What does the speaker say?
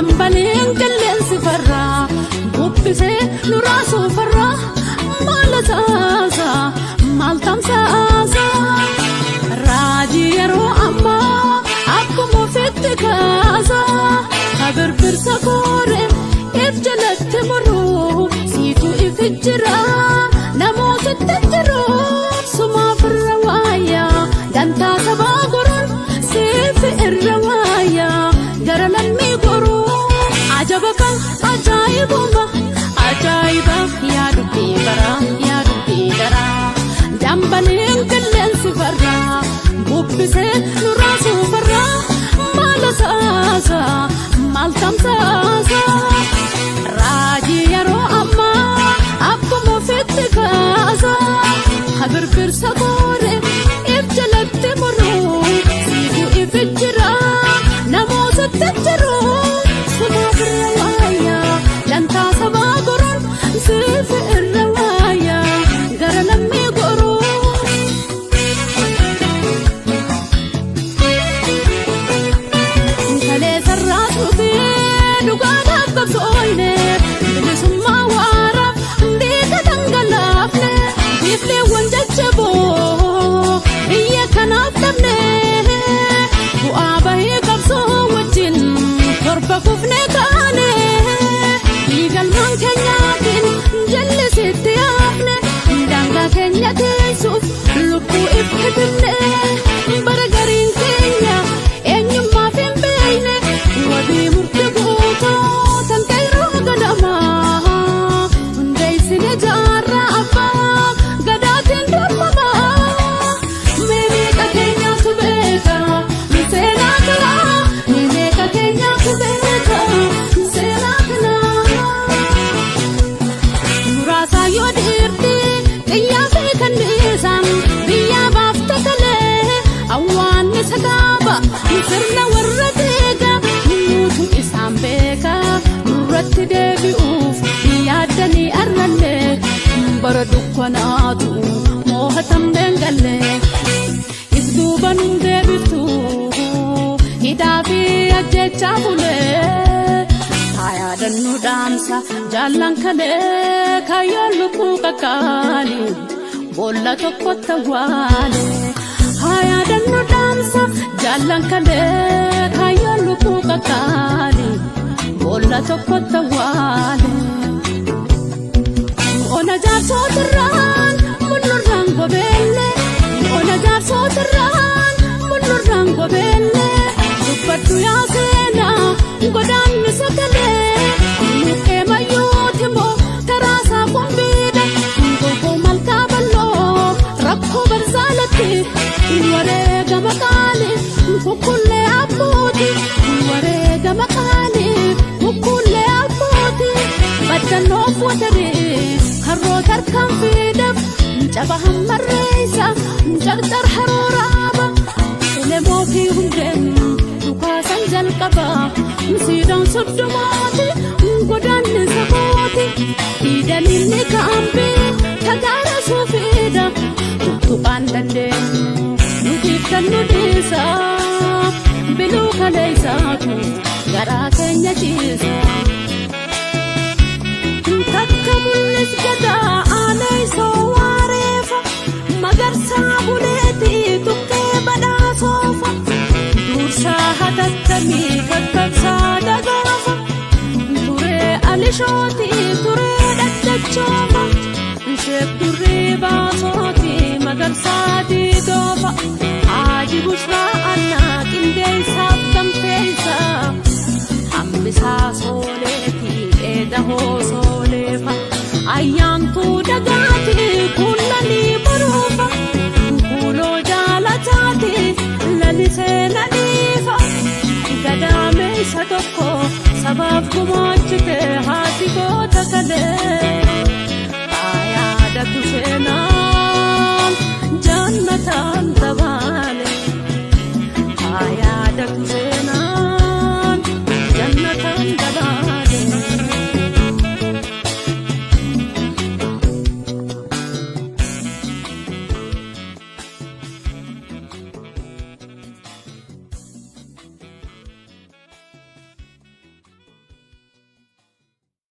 Jambaleen qilleensi farraa bubbisee nuraasuu farraa maal taasa maal tamsaasa raajii yeroo ammaa akkuma ofitti kaasa birbirsa kooree if jalatti muruu siitu ifi jira namootatti jiru sumaaf irra waayyaa dantaa sabaa goruun siifi irra waayyaa gara lammii goruu ajaba kan ajaa'ibuma ajaa'iba yaa dubbii garaa jambaleen qilleensi farraa bubbisee nuraasuu farraa maal taasa maal tamsaasa raajii yeroo ammaa akkuma ofitti kaasa birbirsa kooree if jalatti muruu siitu ifi jira namootatti jiru sumaaf irra waayyaa dantaa sabaa goruun siifi irra waayyaa gara lammii goruu kalee sarraa tuutee dhugaadhaaf qabsooyne bilisummaa waaraaf dhiiga dhangalaafne biifleewwan jajjaboo biyya kanaaf dhabne bu'aa bahee qabsoo wajjin torba kufnee kaane dhiigalmaan keenyaatiin jallisitti yaafne daangaa keenya teessuuf lubbuu if hidhifne bara gariin keenya eenyummaaf hin beekne wabii murtii guutoo tan qeyroo ganamaa hundeessine jaarraa abbaa gadaatiin dormamaa meeqa keenyaatu beeka seenaa kanaa meeqa keenyaatu beeka seenaa kanaa muraasaa yoo dhiirti xiyyaa fi kanniisaan biyyaa baafte kalee awwaanni sagaaba sirna warra deega nuutu isaan beeka nurratti deebi'uuf yaaddanii arrallee bara dukkanaatu moohatamneen gallee if duuba nun deebiftu hidhaa fi ajjechaa bulee haa yaadannu dhaamsa jaallan kalee kaayyoon lubbuu qaqqaali boolla tokkotti awwaale haa yaadannu dhaamsa jaallan kalee kaayyoon lubbuu qaqqaali boolla tokkotti awwaale ona jaarsootirraan munnurraan gobeelle ona jaarsootirraan munnurraan gobeelle dubbaddu yaa seenaa godaanni sagalee mukkee mayyuuti moo taraasaa qumbiidha goggoo malkaa balloo rakkoo barzaalatti wareegama qaali kukkullee abbuuti wareegama qaali kukkullee abbuuti baddannoof watarii harroota harkaan fiidaf caba hammarreessa jarjar haroораaba elemoo fi hundeen dhukaasan jalqaba siidaan soddomaati godaanni sabooti diidaliinni kaambii tagaara suufiidha tuttuqaan dandeenyu nutiif kan nu dhiisa biluu kaleessaatu garaa keenya ciisa takka mul'is gadaa aaneessoo waareefa magarsaa buleetii tuqqee badhaasoofa dursaa hatattamii kakkabsaa dagaafa turee alishootii turee dhaddachoofa isheef durrii baasootii magarsaa diidoofa haaji bushraa annaa qindeessaaf gamteessaa hambisaa sooleetii dheeda hoosooleefa ayyaantuu dagaati kullanii baruufa kuuloo jaalataati lalisee nadhiifa gadaameessa tokko sabaaf gumaachite haati goota kalee haa yaadatu seenaa